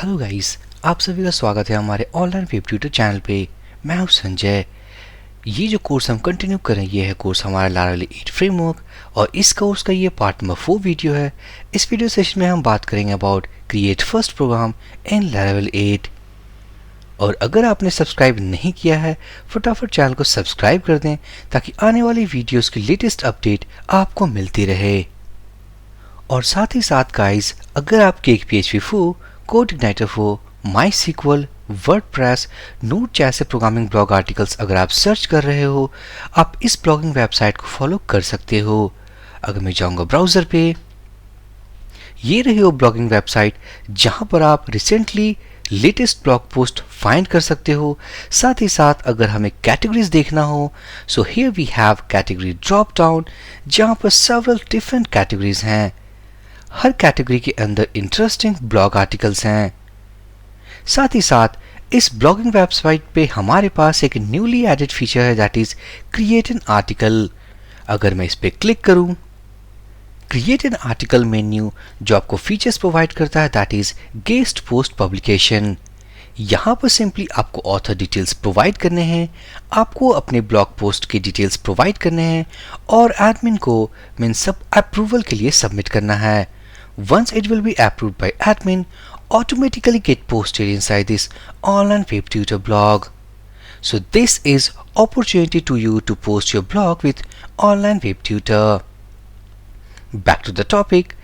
Hello guys, आप सभी का स्वागत है हमारे ऑनलाइन वेब ट्यूटर चैनल पे। मैं हूं संजय। ये जो कोर्स हम कंटिन्यू करें ये है कोर्स हमारा लारावेल 8 फ्रेमवर्क और इस कोर्स का ये पार्ट नंबर 4 वीडियो है। इस वीडियो सेशन में हम बात करेंगे about create first program in Laravel 8। और अगर आपने सब्सक्राइब नहीं किया है फटाफट चैनल को सब्सक्राइब कर दें ताकि आने वाली वीडियोस की लेटेस्ट अपडेट आपको मिलती रहे। और साथ ही साथ गाइस, अगर आप cake PHP4 CodeIgniter4 MySQL WordPress note जैसे प्रोग्रामिंग ब्लॉग आर्टिकल्स अगर आप सर्च कर रहे हो, आप इस ब्लॉगिंग वेबसाइट को फॉलो कर सकते हो। अगर मैं जाऊंगा ब्राउजर पे, ये रही वो ब्लॉगिंग वेबसाइट जहां पर आप recently latest blog post find कर सकते हो। साथ ही साथ अगर हमें कैटेगरीज देखना हो, so here we have category drop down जहां पर सेवरल डिफरेंट कैटेगरीज हैं। हर कैटेगरी के अंदर इंटरेस्टिंग ब्लॉग आर्टिकल्स हैं। साथ ही साथ इस ब्लॉगिंग वेबसाइट पे हमारे पास एक न्यूली एडेड फीचर है that is create an article. अगर मैं इस पे क्लिक करूं, क्रिएट एन आर्टिकल मेन्यू जो आपको फीचर्स प्रोवाइड करता है that is guest post publication. यहाँ पर सिंपली आपको ऑथर डिटेल्स प्रोवाइड करने हैं, आपको अपने ब्लॉग पोस्ट के डिटेल्स प्रोवाइड करने हैं और एडमिन को मीन सब अप्रूवल के लिए सबमिट करना है। Once it will be approved by admin, automatically get posted inside this online web tutor blog. So this is opportunity to you to post your blog with online web tutor. Back to the topic.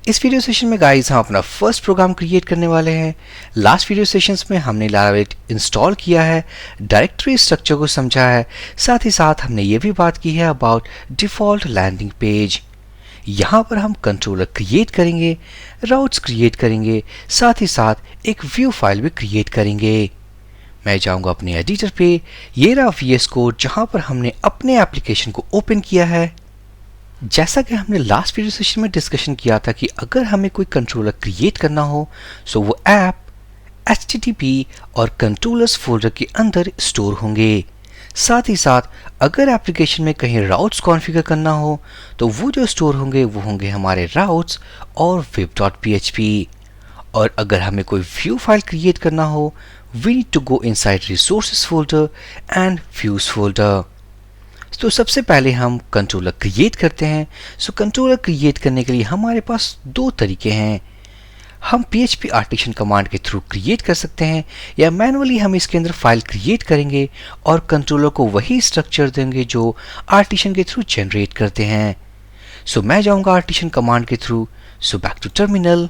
इस video session में guys हम अपना first program create करने वाले हैं। Last video sessions में हमने Laravel install किया है, डायरेक्टरी स्ट्रक्चर को समझा है, साथ ही साथ हमने ये भी बात की है अबाउट डिफॉल्ट लैंडिंग पेज। यहाँ पर हम कंट्रोलर क्रिएट करेंगे, राउट्स क्रिएट करेंगे, साथ ही साथ एक व्यू फाइल भी क्रिएट करेंगे। मैं जाऊंगा अपने एडिटर पे, ये रहा VS कोड जहाँ पर हमने अपने एप्लीकेशन को ओपन किया है। जैसा कि हमने लास्ट वीडियो सेशन में डिस्कशन किया था कि अगर हमें कोई कंट्रोलर क्रिएट करना हो सो वो ऐप HTTP और कंट्रोलर्स फोल्डर के अंदर स्टोर होंगे। साथ ही साथ अगर एप्लीकेशन में कहीं राउट्स कॉन्फ़िगर करना हो तो वो जो स्टोर होंगे वो होंगे हमारे राउट्स और web.php। और अगर हमें कोई व्यू फाइल क्रिएट करना हो, we need to go inside resources folder and views folder. तो सबसे पहले हम कंट्रोलर क्रिएट करते हैं। सो कंट्रोलर क्रिएट करने के लिए हमारे पास दो तरीके हैं। हम PHP आर्टिशन कमांड के थ्रू क्रिएट कर सकते हैं या मैनुअली हम इसके अंदर फाइल क्रिएट करेंगे और कंट्रोलर को वही स्ट्रक्चर देंगे जो आर्टिशन के थ्रू जनरेट करते हैं। सो मैं जाऊंगा आर्टिशन कमांड के थ्रू। सो बैक टू टर्मिनल,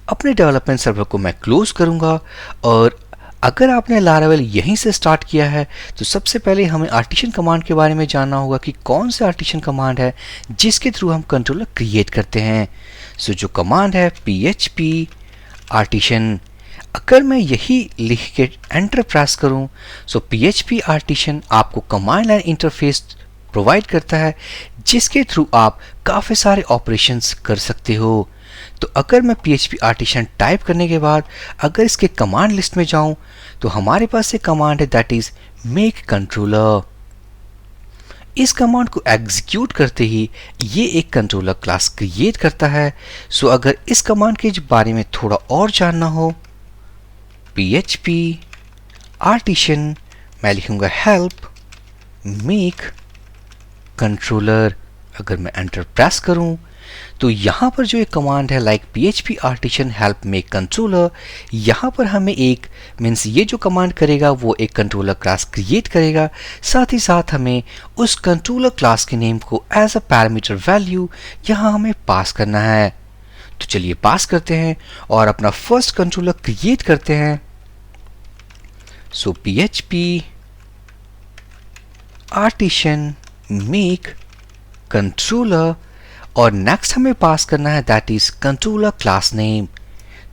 अपने डेवलपमेंट सर्वर को मैं क्लोज करूंगा। और अगर आपने लारावेल यहीं से स्टार्ट किया है तो सबसे पहले हमें आर्टिशन कमांड के बारे में जानना होगा कि कौन सा आर्टिशन कमांड है जिसके थ्रू हम कंट्रोलर क्रिएट करते हैं। सो जो कमांड है PHP आर्टिशन। अगर मैं यही लिख के एंटर प्रेस करूं सो PHP आर्टिशन आपको कमांड लाइन इंटरफेस प्रोवाइड करता है जिसके थ्रू आप काफ़ी सारे ऑपरेशंस कर सकते हो। तो अगर मैं PHP आर्टिशन टाइप करने के बाद अगर इसके कमांड लिस्ट में जाऊं तो हमारे पास एक कमांड है दैट इज मेक कंट्रोलर। इस कमांड को एग्जीक्यूट करते ही ये एक कंट्रोलर क्लास क्रिएट करता है। सो अगर इस कमांड के बारे में थोड़ा और जानना हो, PHP आर्टिशन, मैं लिखूंगा हेल्प मेक कंट्रोलर। अगर मैं एंटर प्रेस करूं तो यहाँ पर जो एक कमांड है like PHP artisan help make controller, यहाँ पर हमें एक मीन्स ये जो कमांड करेगा वो एक कंट्रोलर क्लास क्रिएट करेगा। साथ ही साथ हमें उस कंट्रोलर क्लास के नेम को एज अ पैरामीटर वैल्यू यहाँ हमें पास करना है। तो चलिए पास करते हैं और अपना फर्स्ट कंट्रोलर क्रिएट करते हैं। सो PHP आर्टिशन मेक कंट्रोलर और नेक्स्ट हमें पास करना है that is controller class name.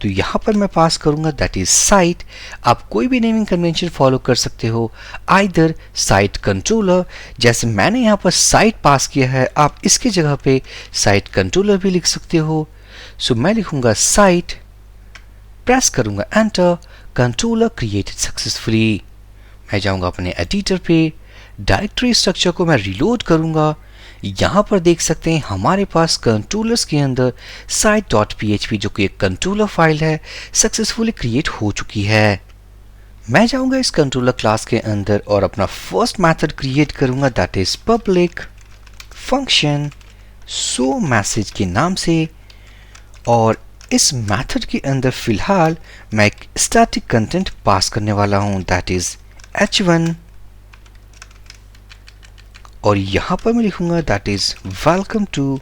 तो यहाँ पर मैं पास करूंगा दैट इज साइट। आप कोई भी नेमिंग कन्वेंशन फॉलो कर सकते हो, आइदर साइट कंट्रोलर, जैसे मैंने यहाँ पर साइट पास किया है, आप इसकी जगह पे साइट कंट्रोलर भी लिख सकते हो। सो मैं लिखूंगा साइट, प्रेस करूंगा एंटर, कंट्रोलर क्रिएटेड सक्सेसफुली। मैं जाऊंगा अपने एडिटर पे, डायरेक्टरी स्ट्रक्चर को मैं रिलोड करूंगा। यहाँ पर देख सकते हैं हमारे पास कंट्रोलर्स के अंदर site.php जो कि एक कंट्रोलर फाइल है सक्सेसफुली क्रिएट हो चुकी है। मैं जाऊंगा इस कंट्रोलर क्लास के अंदर और अपना फर्स्ट मेथड क्रिएट करूंगा that is public function show message के नाम से, और इस मेथड के अंदर फिलहाल मैं एक स्टैटिक कंटेंट पास करने वाला हूं दैट इज h1, और यहां पर मैं लिखूंगा that is welcome to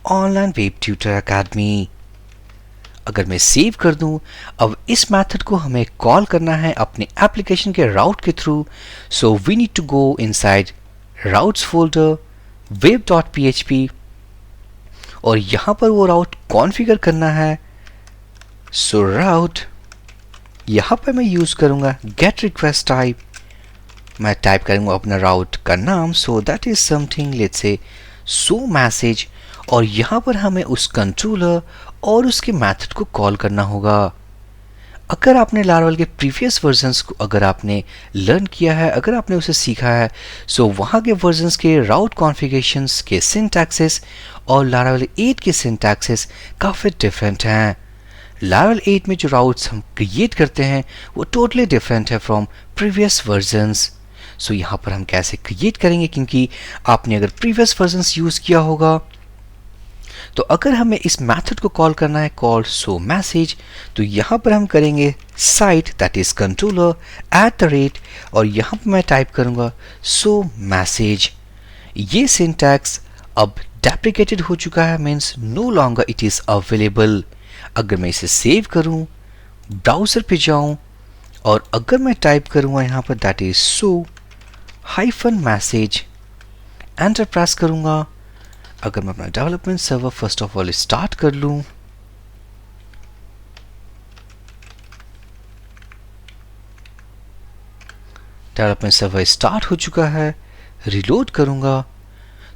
online web tutor academy. अगर मैं सेव कर दूं, अब इस मेथड को हमें कॉल करना है अपने एप्लीकेशन के राउट के थ्रू, so we need to go inside routes folder web.php और यहां पर वो राउट कॉन्फ़िगर करना है। सो राउट यहां पर मैं यूज करूंगा गेट रिक्वेस्ट टाइप, मैं टाइप करूंगा अपना राउट का नाम, so that is something let's say show message, और यहां पर हमें उस कंट्रोलर और उसके मेथड को कॉल करना होगा। अगर आपने लारावेल के प्रीवियस वर्जन्स को अगर आपने लर्न किया है, अगर आपने उसे सीखा है, सो वहाँ के वर्जन्स के राउट कॉन्फ़िगरेशंस के सिंटैक्सेस और लारावेल 8 के सिंटैक्सेस काफ़ी डिफरेंट हैं। लारावेल 8 में जो राउट्स हम क्रिएट करते हैं वो टोटली डिफरेंट है फ्रॉम प्रीवियस वर्जन्स। सो यहाँ पर हम कैसे क्रिएट करेंगे, क्योंकि आपने अगर प्रीवियस वर्जन्स यूज़ किया होगा तो अगर हमें इस मेथड को कॉल करना है कॉल शो मैसेज, तो यहाँ पर हम करेंगे साइट दैट इज कंट्रोलर @ और यहाँ पर मैं टाइप करूँगा शो मैसेज। ये सिंटैक्स अब डेप्रिकेटेड हो चुका है, means no longer it is available. अगर मैं इसे सेव करूँ, ब्राउज़र पे जाऊँ और अगर मैं टाइप करूँगा यहाँ पर that is show hyphen message, enter press करूँगा। अगर मैं अपना development server first of all start कर लूं, डेवलपमेंट सर्वर स्टार्ट हो चुका है, रिलोड करूंगा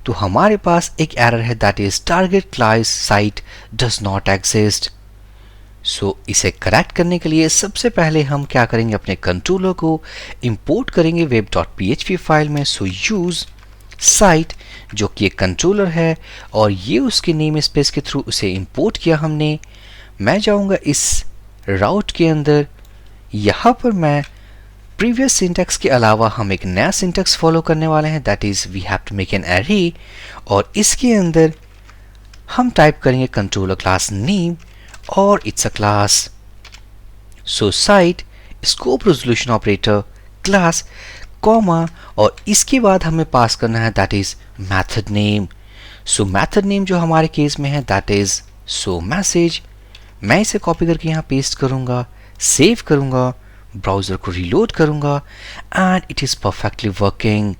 तो हमारे पास एक एरर है that is target class site does not exist. So इसे करेक्ट करने के लिए सबसे पहले हम क्या करेंगे, अपने कंट्रोलर को इंपोर्ट करेंगे web.php फाइल में। सो यूज साइट जो कि एक कंट्रोलर है और ये उसके नेम स्पेस के थ्रू उसे इंपोर्ट किया हमने। मैं जाऊंगा इस राउट के अंदर, यहाँ पर मैं प्रीवियस सिंटैक्स के अलावा हम एक नया सिंटैक्स फॉलो करने वाले हैं that is we have to make an array, और इसके अंदर हम टाइप करेंगे कंट्रोलर क्लास नेम और it's a class. So site scope resolution operator class comma और इसके बाद हमें पास करना है that is method name. So method name जो हमारे केस में है दैट इज शो मैसेज। मैं इसे कॉपी करके यहाँ पेस्ट करूँगा, सेव करूँगा, ब्राउज़र को रीलोड करूँगा and it is perfectly working.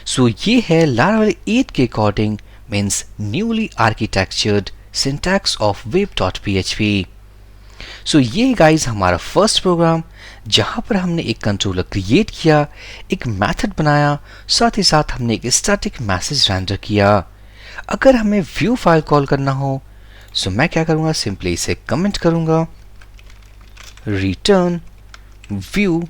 So ये है लारावेल 8 के according means newly architectured syntax of web.php। So ये गाइज हमारा फर्स्ट प्रोग्राम जहाँ पर हमने एक कंट्रोलर क्रिएट किया, एक मेथड बनाया, साथ ही साथ हमने एक स्टैटिक मैसेज रेंडर किया। अगर हमें व्यू फाइल कॉल करना हो सो मैं क्या करूँगा, सिंपली इसे कमेंट करूँगा रिटर्न व्यू,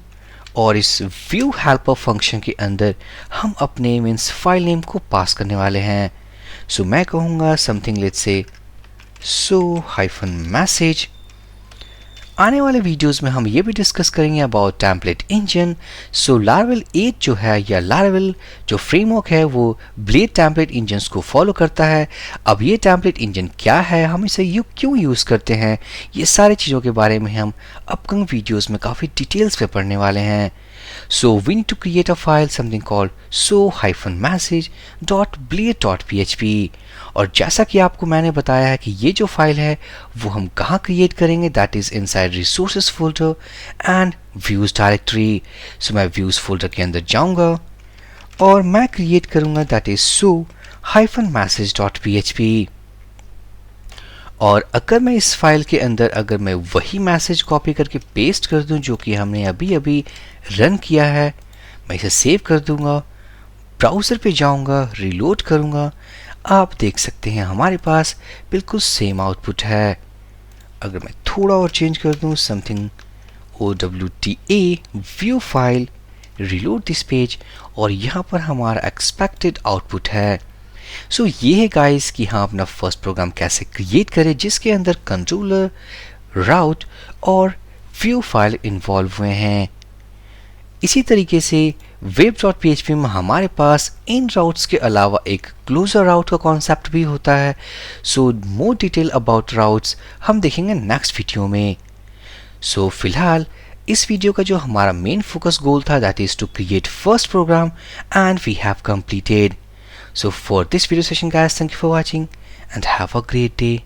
और इस व्यू हेल्पर फंक्शन के अंदर हम अपने मीन्स फाइल नेम को पास करने वाले हैं। सो मैं कहूँगा something let's say show hyphen message. आने वाले वीडियोस में हम ये भी डिस्कस करेंगे about template engine. So Laravel 8 जो है या लारावेल जो फ्रेमवर्क है वो ब्लेड टेम्पलेट इंजन्स को फॉलो करता है। अब ये टेम्पलेट इंजन क्या है, हम इसे क्यों यूज़ करते हैं, ये सारी चीज़ों के बारे में हम अपकमिंग वीडियोस में काफ़ी डिटेल्स पे पढ़ने वाले हैं। So we need to create a file something called show-message.blade.php, और जैसा कि आपको मैंने बताया है कि ये जो फाइल है वो हम कहाँ क्रिएट करेंगे, that is inside resources folder and views directory. So मैं व्यूज़ फोल्डर के अंदर जाऊँगा और मैं क्रिएट करूँगा दैट इज़ show-message.php, और अगर मैं इस फाइल के अंदर अगर मैं वही मैसेज कॉपी करके पेस्ट कर दूं जो कि हमने अभी अभी रन किया है, मैं इसे सेव कर दूंगा, ब्राउज़र पे जाऊंगा, रीलोड करूंगा, आप देख सकते हैं हमारे पास बिल्कुल सेम आउटपुट है। अगर मैं थोड़ा और चेंज कर दूं something OWTA view file, reload this page, और यहाँ पर हमारा एक्सपेक्टेड आउटपुट है। सो ये है गाइस कि हम अपना फर्स्ट प्रोग्राम कैसे क्रिएट करें जिसके अंदर कंट्रोलर, राउट और व्यू फाइल इन्वॉल्व हुए हैं। इसी तरीके से web.php में हमारे पास इन राउट्स के अलावा एक क्लोजर राउट का कॉन्सेप्ट भी होता है। सो मोर डिटेल अबाउट राउट्स हम देखेंगे नेक्स्ट वीडियो में। सो फिलहाल इस वीडियो का जो हमारा मेन फोकस गोल था that is to create first program and we have completed. So for this video session guys, thank you for watching and have a great day.